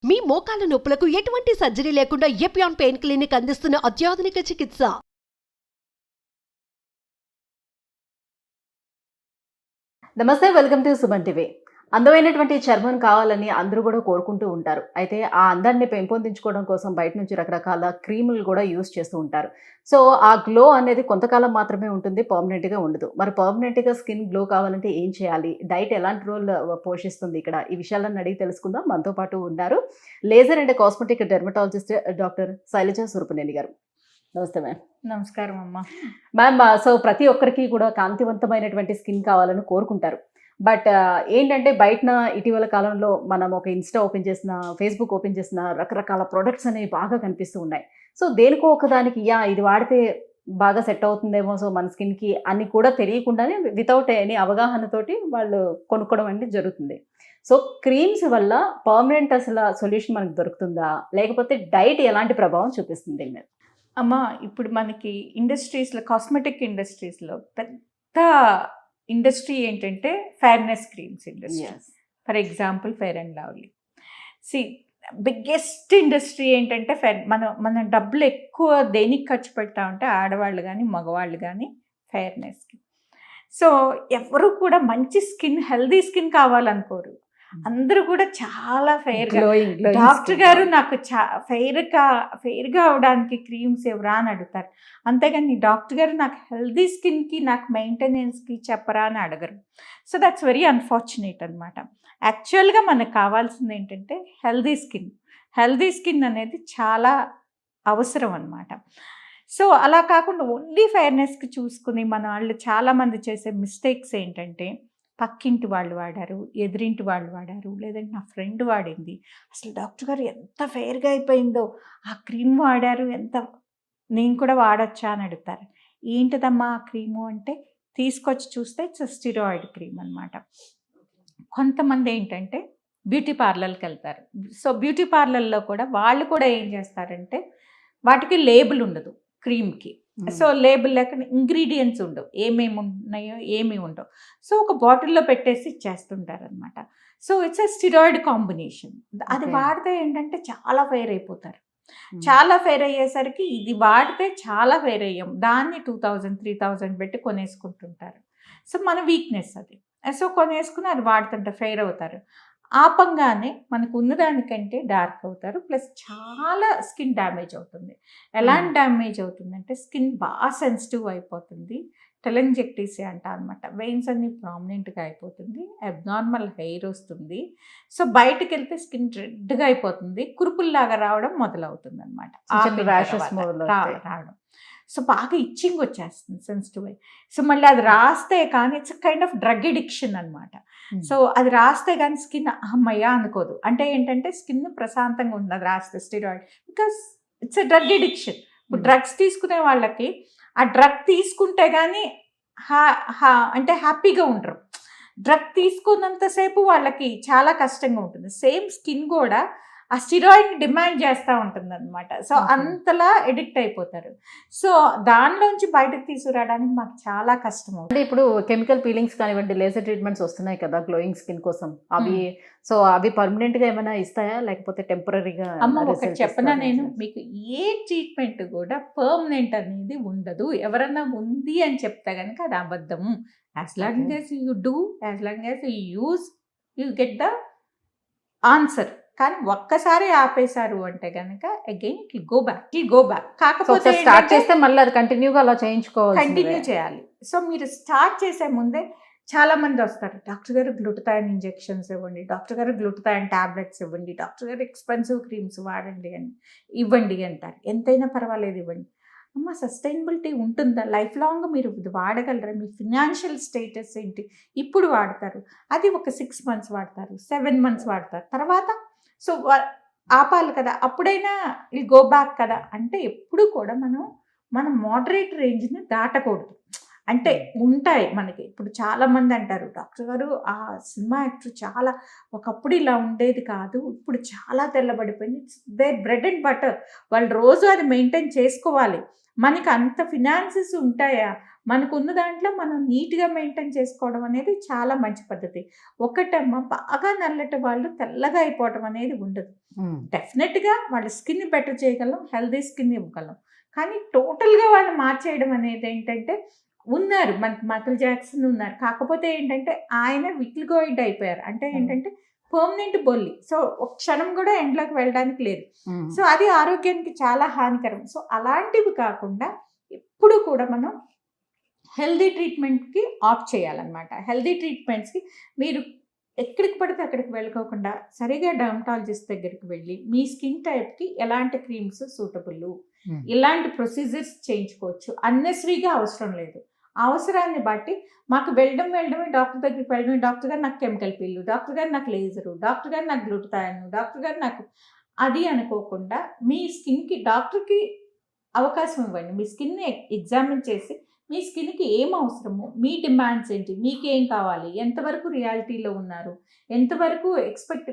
మీ మోకాల నొప్పులకు ఎటువంటి సర్జరీ లేకుండా ఎపియాన్ పెయిన్ క్లినిక్ అందిస్తున్న అత్యాధునిక చికిత్స. నమస్తే, వెల్కమ్ టు సుమన్ టీవీ. అందమైనటువంటి చర్మం కావాలని అందరూ కూడా కోరుకుంటూ ఉంటారు. అయితే ఆ అందాన్ని పెంపొందించుకోవడం కోసం బయట నుంచి రకరకాల క్రీములు కూడా యూజ్ చేస్తూ ఉంటారు. సో ఆ గ్లో అనేది కొంతకాలం మాత్రమే ఉంటుంది, పర్మనెంట్గా ఉండదు. మరి పర్మనెంట్గా స్కిన్ గ్లో కావాలంటే ఏం చేయాలి, డైట్ ఎలాంటి రోల్ పోషిస్తుంది ఇక్కడ, ఈ విషయాలను అడిగి తెలుసుకుందాం. మనతో పాటు ఉన్నారు laser and cosmetic dermatologist doctor Shailaja Surapaneni గారు. నమస్తే మ్యామ్. నమస్కారం అమ్మ. మ్యామ్, సో ప్రతి ఒక్కరికి కూడా కాంతివంతమైనటువంటి స్కిన్ కావాలని కోరుకుంటారు. బట్ ఏంటంటే బయటన ఇటీవల కాలంలో మనం ఒక ఇన్స్టా ఓపెన్ చేసిన, ఫేస్బుక్ ఓపెన్ చేసిన రకరకాల ప్రొడక్ట్స్ అనేవి బాగా కనిపిస్తూ ఉన్నాయి. సో దేనికో ఒకదానికి ఇది వాడితే బాగా సెట్ అవుతుందేమో సో మన స్కిన్కి అని కూడా తెలియకుండానే వితౌట్ ఎనీ అవగాహనతోటి వాళ్ళు కొనుక్కోవడం అనేది జరుగుతుంది. సో క్రీమ్స్ వల్ల పర్మనెంట్ అసలు సొల్యూషన్ మనకు దొరుకుతుందా, లేకపోతే డైట్ ఎలాంటి ప్రభావం చూపిస్తుంది దీని మీద? అమ్మ, ఇప్పుడు మనకి ఇండస్ట్రీస్లో, కాస్మెటిక్ ఇండస్ట్రీస్లో పెద్ద ఇండస్ట్రీ ఏంటంటే fairness creams industry. For example fair and lovely. Biggest industry ఏంటంటే మన డబ్బులు ఎక్కువ దేనికి ఖర్చు పెడతా ఉంటే ఆడవాళ్ళు కానీ మగవాళ్ళు కానీ ఫెయిర్నెస్కి. సో ఎవరు కూడా మంచి స్కిన్, హెల్దీ స్కిన్ కావాలనుకోరు. అందరూ కూడా చాలా ఫెయిర్గా, డాక్టర్ గారు నాకు ఫెయిర్గా అవడానికి క్రీమ్స్ ఎవరా అని అడుగుతారు. అంతేగాని డాక్టర్ గారు నాకు హెల్దీ స్కిన్కి, నాకు మెయింటెనెన్స్కి చెప్పరా అని అడగరు. సో దట్స్ వెరీ అన్ఫార్చునేట్ అనమాట. యాక్చువల్గా మనకు కావాల్సింది ఏంటంటే హెల్దీ స్కిన్ అనేది చాలా అవసరం అనమాట. సో అలా కాకుండా ఓన్లీ ఫెయిర్నెస్కి చూసుకుని మన వాళ్ళు చాలామంది చేసే మిస్టేక్స్ ఏంటంటే, పక్కింటి వాళ్ళు వాడారు, ఎదురింటి వాళ్ళు వాడారు, లేదంటే నా ఫ్రెండ్ వాడింది, అసలు డాక్టర్ గారు ఎంత ఫెయిర్గా అయిపోయిందో, ఆ క్రీమ్ వాడారు, నేను కూడా వాడచ్చా అని అడుగుతారు. ఏంటిదమ్మా ఆ క్రీము అంటే తీసుకొచ్చి చూస్తే ఇట్స్ స్టిరాయిడ్ క్రీమ్ అనమాట. కొంతమంది ఏంటంటే బ్యూటీ పార్లర్కి వెళ్తారు. సో బ్యూటీ పార్లర్లో కూడా వాళ్ళు కూడా ఏం చేస్తారంటే, వాటికి లేబుల్ ఉండదు క్రీమ్కి. సో లేబుల్ లేకుండా ఇంగ్రీడియంట్స్ ఉండవు, ఏమేమి ఉన్నాయో ఏమి ఉండవు. సో ఒక బాటిల్లో పెట్టేసి ఇచ్చేస్తుంటారు అనమాట. So it's a steroid combination. అది వాడితే ఏంటంటే చాలా ఫెయిర్ అయిపోతారు. చాలా ఫెయిర్ అయ్యేసరికి ఇది వాడితే చాలా ఫెయిర్ అయ్యాం, దాన్ని 2000, 3000 పెట్టి కొనేసుకుంటుంటారు. సో మన వీక్నెస్ అది. సో కొనేసుకుని అది వాడుతుంటే ఫెయిర్ అవుతారు. ఆపంగానే మనకు ఉన్నదానికంటే డార్క్ అవుతారు, ప్లస్ చాలా స్కిన్ డ్యామేజ్ అవుతుంది. ఎలాంటి డ్యామేజ్ అవుతుందంటే స్కిన్ బాగా సెన్సిటివ్ అయిపోతుంది, టెలంజెక్టీసియా అంట అనమాట. వెయిన్స్ అన్ని ప్రామినెంట్గా అయిపోతుంది, అబ్నార్మల్ హెయిర్ వస్తుంది. సో బయటకు వెళ్తే స్కిన్ రెడ్గా అయిపోతుంది, కురుపుల్లాగా రావడం మొదలవుతుంది అనమాట, రావడం. సో బాగా ఇచ్చింగ్ వచ్చేస్తుంది సెన్సిటివ్ అయ్యి. సో మళ్ళీ అది రాస్తే కానీ it's kind of drug addiction అనమాట. సో అది రాస్తే కానీ స్కిన్ అమ్మయ్య అనుకోదు. అంటే ఏంటంటే స్కిన్ ప్రశాంతంగా ఉంటుంది అది రాస్తే, steroid, because it's a drug addiction. ఇప్పుడు డ్రగ్స్ తీసుకునే వాళ్ళకి ఆ డ్రగ్ తీసుకుంటే కానీ అంటే హ్యాపీగా ఉండరు. డ్రగ్ తీసుకున్నంతసేపు వాళ్ళకి చాలా కష్టంగా ఉంటుంది. సేమ్ స్కిన్ కూడా ఆ స్టిరాయిడ్ని డిమాండ్ చేస్తూ ఉంటుంది అనమాట. సో అంతలా ఎడిక్ట్ అయిపోతారు. సో దానిలోంచి బయటకు తీసుకురావడానికి మాకు చాలా కష్టం అవుతుంది. అంటే ఇప్పుడు కెమికల్ పీలింగ్స్ కానివ్వండి, లేజర్ ట్రీట్మెంట్స్ వస్తున్నాయి కదా గ్లోయింగ్ స్కిన్ కోసం, అవి పర్మనెంట్గా ఏమైనా ఇస్తాయా లేకపోతే టెంపరీగా? అమ్మ ఒకటి చెప్పనా, నేను మీకు ఏ ట్రీట్మెంట్ కూడా పర్మనెంట్ అనేది ఉండదు. ఎవరన్నా ఉంది అని చెప్తే కనుక అది అబద్ధము. As long as you do, as long as you use, you get the answer. కానీ ఒక్కసారి ఆపేశారు అంటే కనుక అగైన్ ఇట్ గో బ్యాక్. కాకపోతే స్టార్ట్ చేస్తే మళ్ళీ అది కంటిన్యూగా అలా కంటిన్యూ చేయాలి. సో మీరు స్టార్ట్ చేసే ముందే చాలా మంది వస్తారు, డాక్టర్ గారు గ్లూటథైన్ ఇంజెక్షన్స్ ఇవ్వండి, డాక్టర్ గారు గ్లూటథైన్ టాబ్లెట్స్ ఇవ్వండి, డాక్టర్ గారు ఎక్స్పెన్సివ్ క్రీమ్స్ వాడండి అని ఇవ్వండి అంటారు. ఎంతైనా పర్వాలేదు ఇవ్వండి. అమ్మ సస్టైనబిలిటీ ఉంటుందా? లైఫ్ లాంగ్ మీరు ఇది వాడగలరా? మీ ఫినాన్షియల్ స్టేటస్ ఏంటి? ఇప్పుడు వాడతారు, అది ఒక 6 months వాడతారు, 7 months వాడతారు, తర్వాత సో ఆపాలి కదా, అప్పుడైనా ఇది గో బ్యాక్ కదా. అంటే ఎప్పుడు కూడా మనం మోడరేట్ రేంజ్ని దాటకూడదు. అంటే ఉంటాయి మనకి. ఇప్పుడు చాలామంది అంటారు, డాక్టర్ గారు ఆ సినిమా యాక్టర్ చాలా ఒకప్పుడు ఇలా ఉండేది కాదు, ఇప్పుడు చాలా తెల్లబడిపోయింది. It's their bread and butter. వాళ్ళు రోజు అది మెయింటైన్ చేసుకోవాలి. మనకి అంత ఫినాన్సెస్ ఉంటాయా? మనకున్న దాంట్లో మనం నీట్గా మెయింటైన్ చేసుకోవడం అనేది చాలా మంచి పద్ధతి. ఒకటమ్మ బాగా నల్లటి వాళ్ళు తెల్లగా అయిపోవడం అనేది ఉండదు. డెఫినెట్గా వాళ్ళ స్కిన్ బెటర్ చేయగలం, హెల్దీ స్కిన్ ఇవ్వగలం. కానీ టోటల్గా వాళ్ళు మార్చేయడం అనేది ఏంటంటే ఉన్నారు, మనకి మైకేల్ జాక్సన్ ఉన్నారు. కాకపోతే ఏంటంటే ఆయన విట్లిగోయిడ్ అయిపోయారు. అంటే ఏంటంటే పర్మనెంట్ బొల్లి. సో ఒక క్షణం కూడా ఎండ్లోకి వెళ్ళడానికి లేదు. సో అది ఆరోగ్యానికి చాలా హానికరం. సో అలాంటివి కాకుండా ఎప్పుడు కూడా మనం హెల్దీ ట్రీట్మెంట్కి ఆప్ట్ చేయాలన్నమాట. హెల్దీ ట్రీట్మెంట్స్కి మీరు ఎక్కడికి పడితే అక్కడికి వెళ్ళకోకుండా సరిగా డర్మటాలజిస్ట్ దగ్గరికి వెళ్ళి మీ స్కిన్ టైప్కి ఎలాంటి క్రీమ్స్ సూటబుల్, ఇలాంటి ప్రొసీజర్స్ చేయించుకోవచ్చు. అన్నెసరీగా అవసరం లేదు. అవసరాన్ని బట్టి మాకు వెళ్ళడమే డాక్టర్ దగ్గరికి వెళ్ళడమే, డాక్టర్ గారు నాకు కెమికల్ పిల్లు, డాక్టర్ గారు నాకు లేజరు, డాక్టర్ గారు నాకు గ్లూటథాయన్, డాక్టర్ గారు నాకు అది అనుకోకుండా మీ స్కిన్కి డాక్టర్కి అవకాశం ఇవ్వండి. మీ స్కిన్ని ఎగ్జామిన్ చేసి మీ స్కిన్కి ఏం అవసరము, మీ డిమాండ్స్ ఏంటి, మీకేం కావాలి, ఎంతవరకు రియాలిటీలో ఉన్నారు, ఎంతవరకు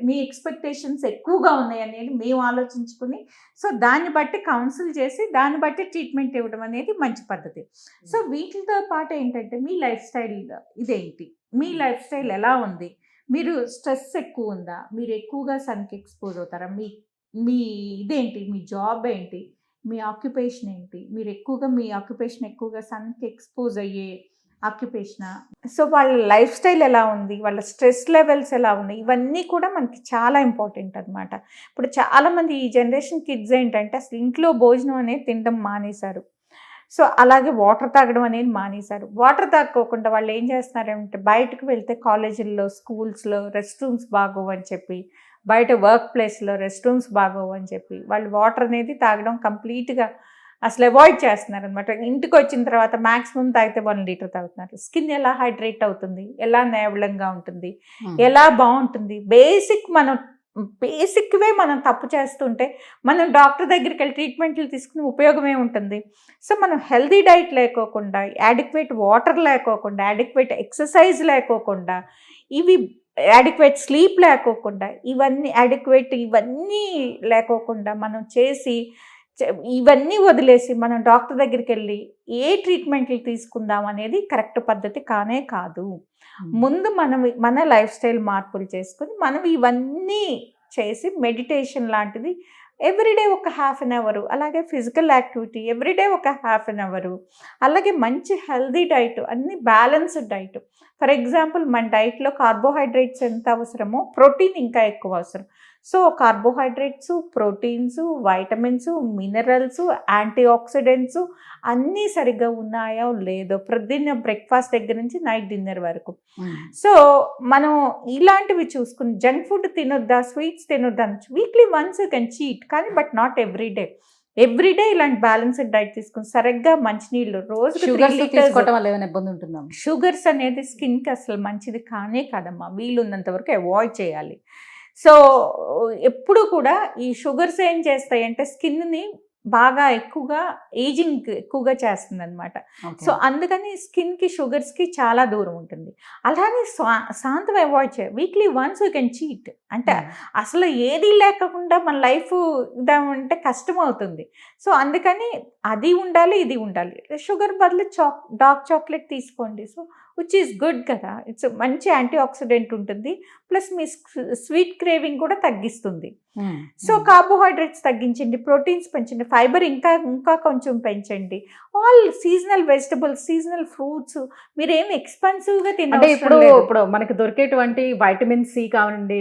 మీ ఎక్స్పెక్టేషన్స్ ఎక్కువగా ఉన్నాయి అనేది మేము ఆలోచించుకుని సో దాన్ని బట్టి కౌన్సిల్ చేసి దాన్ని బట్టి ట్రీట్మెంట్ ఇవ్వడం అనేది మంచి పద్ధతి. సో వీటితో పాటు ఏంటంటే మీ లైఫ్ స్టైల్ ఇదేంటి, మీ లైఫ్ స్టైల్ ఎలా ఉంది, మీరు స్ట్రెస్ ఎక్కువ ఉందా, మీరు ఎక్కువగా సన్కి ఎక్స్పోజ్ అవుతారా, మీ ఇదేంటి, మీ జాబ్ ఏంటి, మీ ఆక్యుపేషన్ ఏంటి, మీరు ఎక్కువగా మీ ఆక్యుపేషన్ ఎక్కువగా సన్కి ఎక్స్పోజ్ అయ్యే ఆక్యుపేషనా, సో వాళ్ళ లైఫ్ స్టైల్ ఎలా ఉంది, వాళ్ళ స్ట్రెస్ లెవెల్స్ ఎలా ఉన్నాయి, ఇవన్నీ కూడా మనకి చాలా ఇంపార్టెంట్ అనమాట. ఇప్పుడు చాలామంది ఈ జనరేషన్ కిడ్స్ ఏంటంటే అసలు ఇంట్లో భోజనం అనేది తినడం మానేశారు. సో అలాగే వాటర్ తాగడం అనేది మానేశారు. వాటర్ తాగకోకుండా వాళ్ళు ఏం చేస్తున్నారంటే బయటకు వెళ్తే కాలేజీల్లో, స్కూల్స్లో రెస్ట్ రూమ్స్ బాగోవు అని చెప్పి, బయట వర్క్ ప్లేస్లో రెస్ట్ రూమ్స్ బాగోవు అని చెప్పి వాళ్ళు వాటర్ అనేది తాగడం కంప్లీట్గా అసలు అవాయిడ్ చేస్తున్నారు అనమాట. ఇంటికి వచ్చిన తర్వాత మ్యాక్సిమం తాగితే 1 లీటర్ తాగుతున్నారు. స్కిన్ ఎలా హైడ్రేట్ అవుతుంది, ఎలా నేవలంగా ఉంటుంది, ఎలా బాగుంటుంది, బేసిక్వే మనం తప్పు చేస్తుంటే మనం డాక్టర్ దగ్గరికి వెళ్ళి ట్రీట్మెంట్లు తీసుకుని ఉపయోగమే ఉంటుంది. సో మనం హెల్దీ డైట్ లేకోకుండా, యాడిక్వేట్ వాటర్ లేకోకుండా, యాడిక్వేట్ ఎక్సర్సైజ్ లేకోకుండా, యాడిక్వేట్ స్లీప్ లేకోకుండా, ఇవన్నీ లేకోకుండా మనం చేసి ఇవన్నీ వదిలేసి మనం డాక్టర్ దగ్గరికి వెళ్ళి ఏ ట్రీట్మెంట్లు తీసుకుందాం అనేది కరెక్ట్ పద్ధతి కానే కాదు. ముందు మన లైఫ్ స్టైల్ మార్పులు చేసుకుని మనం ఇవన్నీ చేసి మెడిటేషన్ లాంటిది ఎవ్రీడే ఒక 1/2 అవర్, అలాగే ఫిజికల్ యాక్టివిటీ ఎవ్రీడే ఒక 1/2 అవర్, అలాగే మంచి హెల్దీ డైట్, అన్ని బ్యాలెన్స్డ్ డైట్. ఫర్ ఎగ్జాంపుల్ మన డైట్లో కార్బోహైడ్రేట్స్ ఎంత అవసరమో ప్రోటీన్ ఇంకా ఎక్కువ అవసరం. So carbohydrates, proteins, vitamins, minerals, antioxidants అన్నీ సరిగ్గా ఉన్నాయో లేదో ప్రొద్దున్న బ్రేక్ఫాస్ట్ దగ్గర నుంచి నైట్ డిన్నర్ వరకు. సో మనం ఇలాంటివి చూసుకుని జంక్ ఫుడ్ తినొద్దా, స్వీట్స్ తినొద్దా, weekly once you can cheat, కానీ బట్ నాట్ ఎవ్రీడే ఇలాంటి బ్యాలెన్స్డ్ డైట్ తీసుకుని సరిగ్గా మంచినీళ్ళు రోజు తీసుకోవడం వల్ల ఏమైనా ఇబ్బంది ఉంటుందా? షుగర్స్ అనేది స్కిన్కి అసలు మంచిది కానే కాదమ్మా, వీలున్నంత వరకు అవాయిడ్ చేయాలి. సో ఎప్పుడు కూడా ఈ షుగర్స్ ఏం చేస్తాయంటే స్కిన్ని బాగా ఏజింగ్ ఎక్కువగా చేస్తుంది అనమాట. సో అందుకని స్కిన్కి షుగర్స్కి చాలా దూరం ఉంటుంది. అలానే శాంతం అవాయిడ్ చేయాలి. Weekly once you can cheat. అంటే అసలు ఏది లేకుండా మన లైఫ్ ఇదామంటే కష్టం అవుతుంది. సో అందుకని అది ఉండాలి, ఇది ఉండాలి. షుగర్ బదులు డార్క్ చాక్లెట్ తీసుకోండి. సో విచ్ ఈస్ గుడ్ కదా, ఇట్స్ మంచి యాంటీ ఆక్సిడెంట్ ఉంటుంది, ప్లస్ మీ స్వీట్ క్రేవింగ్ కూడా తగ్గిస్తుంది. సో కార్బోహైడ్రేట్స్ తగ్గించండి, ప్రోటీన్స్ పెంచండి, ఫైబర్ ఇంకా కొంచెం పెంచండి. All seasonal vegetables, seasonal fruits, మీరేం ఎక్స్పెన్సివ్గా తినండి. ఇప్పుడు మనకి దొరికేటువంటి వైటమిన్ సి కావండి,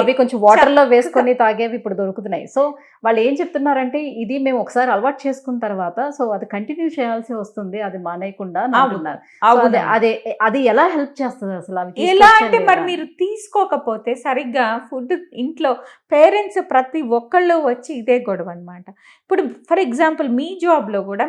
అవి కొంచెం వాటర్ లో వేసుకొని తాగేవి ఇప్పుడు దొరుకుతున్నాయి. సో వాళ్ళు ఏం చెప్తున్నారంటే ఇది మేము ఒకసారి అలవాటు చేసుకున్న తర్వాత సో అది కంటిన్యూ చేయాల్సి వస్తుంది, అది మానేయకుండా అంటున్నారు. అది ఎలా హెల్ప్ చేస్తుంది అసలు? ఎలా అంటే మరి మీరు తీసుకోకపోతే సరిగ్గా ఫుడ్ ఇంట్లో పేరెంట్స్ ప్రతి ఒక్కళ్ళు వచ్చి ఇదే గొడవ అనమాట. ఇప్పుడు ఫర్ ఎగ్జాంపుల్ మీ జాబ్లో కూడా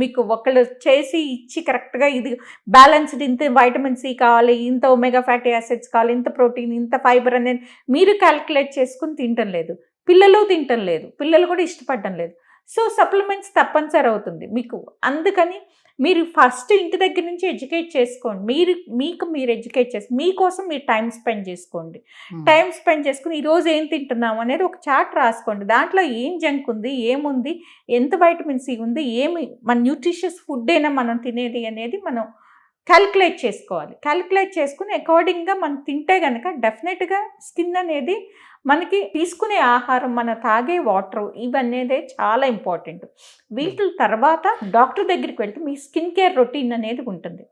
మీకు ఒకళ్ళు చేసి ఇచ్చి కరెక్ట్గా ఇది బ్యాలెన్స్డ్, ఇంత వైటమిన్ సి కావాలి, ఇంత ఒమేగా ఫ్యాటీ యాసిడ్స్ కావాలి, ఇంత ప్రోటీన్, ఇంత ఫైబర్ అనేది మీరు క్యాల్కులేట్ చేసుకుని తినటం లేదు, పిల్లలు తినటం లేదు, పిల్లలు కూడా ఇష్టపడటం లేదు. సో సప్లిమెంట్స్ తప్పనిసరి అవుతుంది మీకు. అందుకని మీరు ఫస్ట్ ఇంటి దగ్గర నుంచి ఎడ్యుకేట్ చేసుకోండి. మీరు ఎడ్యుకేట్ చేసి మీకోసం మీరు టైం స్పెండ్ చేసుకోండి. టైం స్పెండ్ చేసుకుని ఈరోజు ఏం తింటున్నాము అనేది ఒక చార్ట్ రాసుకోండి. దాంట్లో ఏం జంక్ ఉంది, ఏముంది, ఎంత వైటమిన్ సి ఉంది, ఏమి మన న్యూట్రిషియస్ ఫుడ్ అయినా మనం తినేది అనేది మనం క్యాలిక్యులేట్ చేసుకోవాలి. క్యాలిక్యులేట్ చేసుకుని అకార్డింగ్గా మనం తింటే కనుక డెఫినెట్గా స్కిన్ అనేది మనకి తీసుకునే ఆహారం, మన తాగే వాటర్ ఇవన్నీ చాలా ఇంపార్టెంట్. వీటి తర్వాత డాక్టర్ దగ్గరికి వెళ్తే మీ స్కిన్ కేర్ రొటీన్ అనేది ఉంటుంది.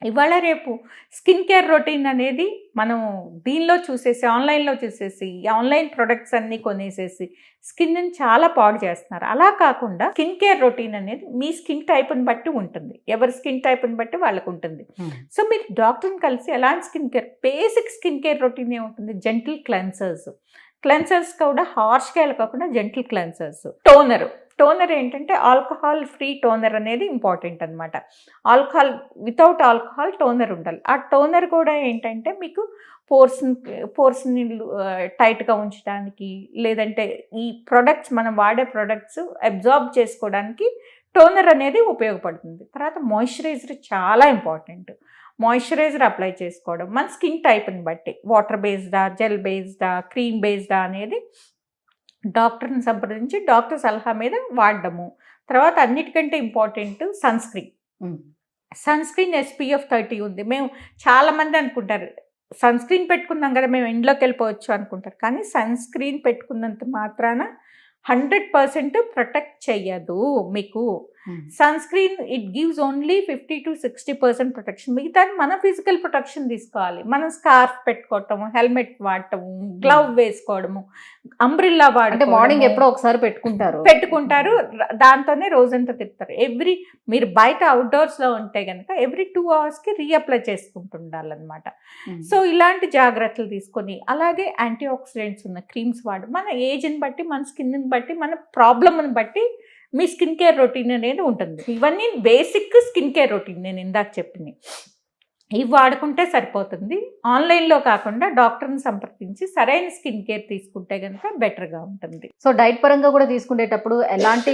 ఇవాళ రేపు స్కిన్ కేర్ రొటీన్ అనేది మనం దీనిలో చూసేసి ఆన్లైన్లో చూసేసి ఆన్లైన్ ప్రొడక్ట్స్ అన్నీ కొనేసేసి స్కిన్ని చాలా పాడు చేస్తున్నారు. అలా కాకుండా స్కిన్ కేర్ రొటీన్ అనేది మీ స్కిన్ టైప్ని బట్టి ఉంటుంది. ఎవరి స్కిన్ టైప్ని బట్టి వాళ్ళకు ఉంటుంది. సో మీరు డాక్టర్ని కలిసి ఎలాంటి skin care, basic skin care routine ఏముంటుంది, జెంటిల్ క్లెన్సర్స్ కూడా హార్ష్గా కాకుండా జెంటిల్ క్లెన్సర్స్. టోనర్ ఏంటంటే ఆల్కహాల్ ఫ్రీ టోనర్ అనేది ఇంపార్టెంట్ అనమాట. వితౌట్ ఆల్కహాల్ టోనర్ ఉండాలి. ఆ టోనర్ కూడా ఏంటంటే మీకు పోర్స్ని టైట్గా ఉంచడానికి, లేదంటే ఈ ప్రొడక్ట్స్ మనం వాడే ప్రొడక్ట్స్ అబ్జార్బ్ చేసుకోవడానికి టోనర్ అనేది ఉపయోగపడుతుంది. తర్వాత మాయిశ్చరైజర్ చాలా ఇంపార్టెంట్. మాయిశ్చరైజర్ అప్లై చేసుకోవడం మన స్కిన్ టైప్ని బట్టి, వాటర్ బేస్డా, జెల్ బేస్డా, క్రీమ్ బేస్డా అనేది డాక్టర్ని సంప్రదించి డాక్టర్ సలహా మీద వాడడము. తర్వాత అన్నిటికంటే ఇంపార్టెంట్ సన్ స్క్రీన్ SPF 30 ఉంది. మేము చాలామంది అనుకుంటారు సన్ స్క్రీన్ పెట్టుకున్నాం కదా మేము ఇంట్లోకి వెళ్ళిపోవచ్చు అనుకుంటారు. కానీ సన్ స్క్రీన్ పెట్టుకున్నంత మాత్రాన 100% ప్రొటెక్ట్ చెయ్యదు. మీకు sunscreen it gives only 50 to 60% protection. మిగతా మన ఫిజికల్ ప్రొటెక్షన్ తీసుకోవాలి. మనం స్కార్ఫ్ పెట్టుకోవటము, హెల్మెట్ వాడటము, గ్లవ్ వేసుకోవడము, అంబ్రిల్లా వాడటం. మార్నింగ్ ఎప్పుడో ఒకసారి పెట్టుకుంటారు, దాంతోనే రోజంతా తిప్పుతారు. మీరు బయట అవుట్డోర్స్లో ఉంటే కనుక ఎవ్రీ 2 hours రీఅప్లై చేసుకుంటుండాలన్నమాట. సో ఇలాంటి జాగ్రత్తలు తీసుకొని, అలాగే యాంటీ ఆక్సిడెంట్స్ ఉన్న క్రీమ్స్ వాడు, మన ఏజ్ని బట్టి, మన స్కిన్ని బట్టి, మన ప్రాబ్లమ్ని బట్టి మీ స్కిన్ కేర్ రొటీన్ అనేది ఉంటుంది. ఇవన్నీ బేసిక్ స్కిన్ కేర్ రొటీన్ నేను ఇందాక చెప్పింది. ఇవి వాడుకుంటే సరిపోతుంది. ఆన్లైన్లో కాకుండా డాక్టర్ని సంప్రదించి సరైన స్కిన్ కేర్ తీసుకుంటే కనుక బెటర్గా ఉంటుంది. సో డైట్ పరంగా కూడా తీసుకునేటప్పుడు ఎలాంటి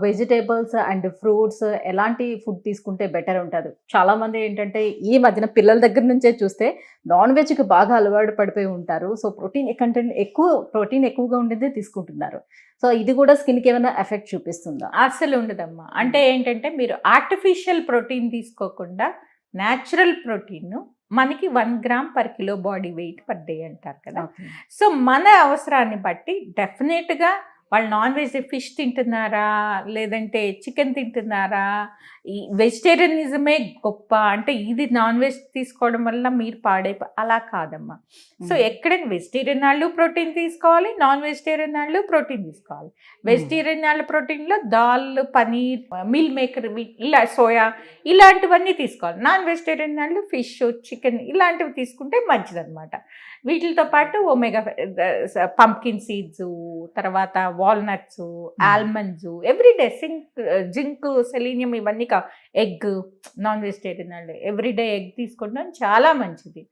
వెజిటేబుల్స్ అండ్ ఫ్రూట్స్, ఎలాంటి ఫుడ్ తీసుకుంటే బెటర్ ఉంటుంది? చాలామంది ఏంటంటే ఈ మధ్యన పిల్లల దగ్గర నుంచే చూస్తే నాన్ వెజ్కి బాగా అలవాటు పడిపోయి ఉంటారు. సో ప్రోటీన్ ఎక్కువగా ఉండేదే తీసుకుంటున్నారు. సో ఇది కూడా స్కిన్కి ఏమైనా ఎఫెక్ట్ చూపిస్తుందా? అసలు ఉండదమ్మా. అంటే ఏంటంటే మీరు ఆర్టిఫిషియల్ ప్రోటీన్ తీసుకోకుండా న్యాచురల్ ప్రోటీన్ మనకి 1 gram per kilo body weight per day అంటారు కదా. సో మన అవసరాన్ని బట్టి డెఫినెట్గా వాళ్ళు నాన్ వెజ్ ఫిష్ తింటున్నారా, లేదంటే చికెన్ తింటున్నారా, ఈ వెజిటేరియనిజమే గొప్ప అంటే ఇది నాన్ వెజ్ తీసుకోవడం వల్ల మీరు అలా కాదమ్మా. సో ఎక్కడైనా వెజిటేరియన్ వాళ్ళు ప్రోటీన్ తీసుకోవాలి, నాన్ వెజిటేరియన్ వాళ్ళు ప్రోటీన్ తీసుకోవాలి. వెజిటేరియన్ వాళ్ళ ప్రోటీన్లో దాల్, పనీర్, మీల్ మేకర్, ఇలా సోయా ఇలాంటివన్నీ తీసుకోవాలి. నాన్ వెజిటేరియన్ వాళ్ళు ఫిష్, చికెన్ ఇలాంటివి తీసుకుంటే మంచిదన్నమాట. వీటితో పాటు ఒమేగా, పంప్కిన్ సీడ్స్, తర్వాత walnuts, almonds, everyday zinc, selenium ఇవన్నీ ఎగ్, నాన్ వెజిటేరియన్ వాళ్ళు ఎవ్రీడే ఎగ్ తీసుకుంటాం చాలా మంచిది.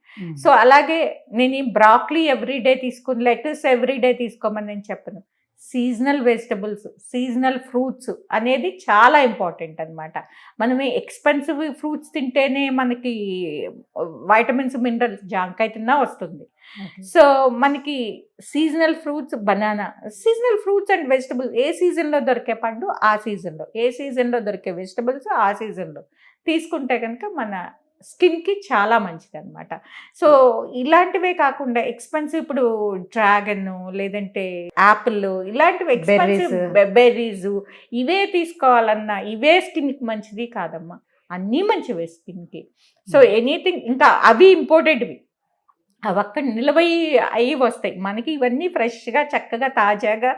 సో అలాగే నేను ఈ బ్రాక్లీ ఎవ్రీడే తీసుకుని, లెటర్స్ ఎవ్రీడే తీసుకోమని నేను చెప్పను. సీజనల్ వెజిటబుల్స్, సీజనల్ ఫ్రూట్స్ అనేది చాలా ఇంపార్టెంట్ అనమాట. మనం ఎక్స్పెన్సివ్ ఫ్రూట్స్ తింటేనే మనకి వైటమిన్స్, మినరల్స్ జాంకాయ తిన్నా వస్తుంది. సో మనకి seasonal fruits, banana, seasonal fruits and vegetables ఏ సీజన్లో దొరికే పండు ఆ సీజన్లో, ఏ సీజన్లో దొరికే వెజిటబుల్స్ ఆ సీజన్లో తీసుకుంటే కనుక మన స్కిన్కి చాలా మంచిది అనమాట. సో ఇలాంటివే కాకుండా ఎక్స్పెన్సివ్, ఇప్పుడు డ్రాగన్, లేదంటే యాపిల్ ఇలాంటివి ఎక్స్పెన్సివ్, బెర్రీస్ ఇవే తీసుకోవాలన్నా ఇవే స్కిన్కి మంచిది కాదమ్మా. అన్నీ మంచివే స్కిన్కి. సో ఎనీథింగ్, ఇంకా అవి ఇంపోర్టెడ్వి, అవి అక్కడ అయ్యి వస్తాయి. మనకి ఇవన్నీ ఫ్రెష్గా, చక్కగా, తాజాగా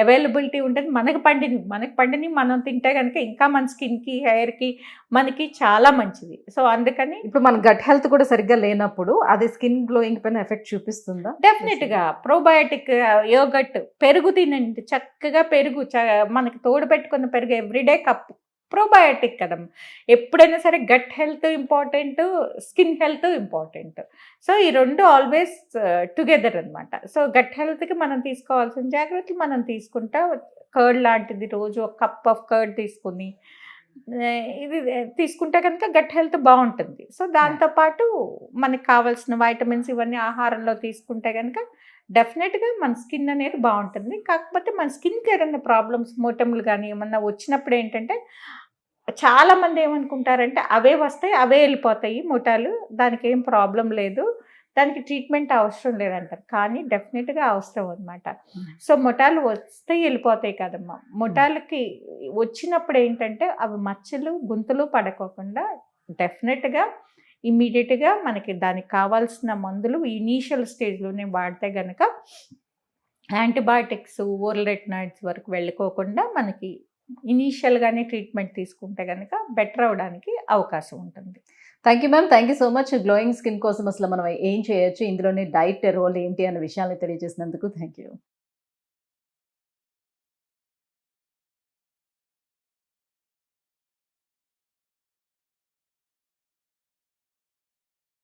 అవైలబిలిటీ ఉంటుంది. మనకి పండిని మనం తింటే కనుక ఇంకా మన స్కిన్కి, హెయిర్కి మనకి చాలా మంచిది. సో అందుకని ఇప్పుడు మన గట్ హెల్త్ కూడా సరిగ్గా లేనప్పుడు అది స్కిన్ గ్లోయింగ్ పైన ఎఫెక్ట్ చూపిస్తుందా? డెఫినెట్గా. ప్రోబయాటిక్, యోగట్, పెరుగు తినండి, చక్కగా పెరుగు, మనకి తోడు పెట్టుకున్న పెరుగు ఎవ్రీడే కప్పు ప్రోబయాటిక్ కదా. ఎప్పుడైనా సరే gut health important, skin health important. So ఈ రెండు ఆల్వేస్ టుగెదర్ అనమాట. సో గట్ హెల్త్కి మనం తీసుకోవాల్సిన జాగ్రత్తలు మనం తీసుకుంటా. కర్డ్ లాంటిది రోజు ఒక కప్ ఆఫ్ కర్డ్ తీసుకుని ఇది తీసుకుంటే కనుక గట్ హెల్త్ బాగుంటుంది. సో దాంతోపాటు మనకి కావాల్సిన వైటమిన్స్ ఇవన్నీ ఆహారంలో తీసుకుంటే కనుక డెఫినెట్గా మన స్కిన్ అనేది బాగుంటుంది. కాకపోతే మన స్కిన్కి ఏదైనా ప్రాబ్లమ్స్ మొటిమలు కానీ ఏమన్నా వచ్చినప్పుడు ఏంటంటే చాలామంది ఏమనుకుంటారంటే అవే వస్తాయి, అవే వెళ్ళిపోతాయి మొటాలు, దానికి ఏం ప్రాబ్లం లేదు, దానికి ట్రీట్మెంట్ అవసరం లేదంటారు. కానీ డెఫినెట్గా అవసరం అనమాట. సో మొటాలు వస్తే వెళ్ళిపోతాయి కదమ్మా. మొటాలకి వచ్చినప్పుడు ఏంటంటే అవి మచ్చలు గుంతలు పడుకోకుండా డెఫినెట్గా ఇమ్మీడియట్గా మనకి దానికి కావాల్సిన మందులు ఇనీషియల్ స్టేజ్లోనే వాడితే కనుక యాంటీబయాటిక్స్ ఓరల్ రెటినాయిడ్స్ వరకు వెళ్ళుకోకుండా మనకి ఇనీషియల్గానే ట్రీట్మెంట్ తీసుకుంటే కనుక బెటర్ అవడానికి అవకాశం ఉంటుంది. Thank you ma'am, thank you so much. Glowing skin కోసం అసలు మనం ఏం చేయొచ్చు, ఇందులోనే డైట్ రోల్ ఏంటి అనే విషయాన్ని తెలియజేసినందుకు థ్యాంక్ యూ.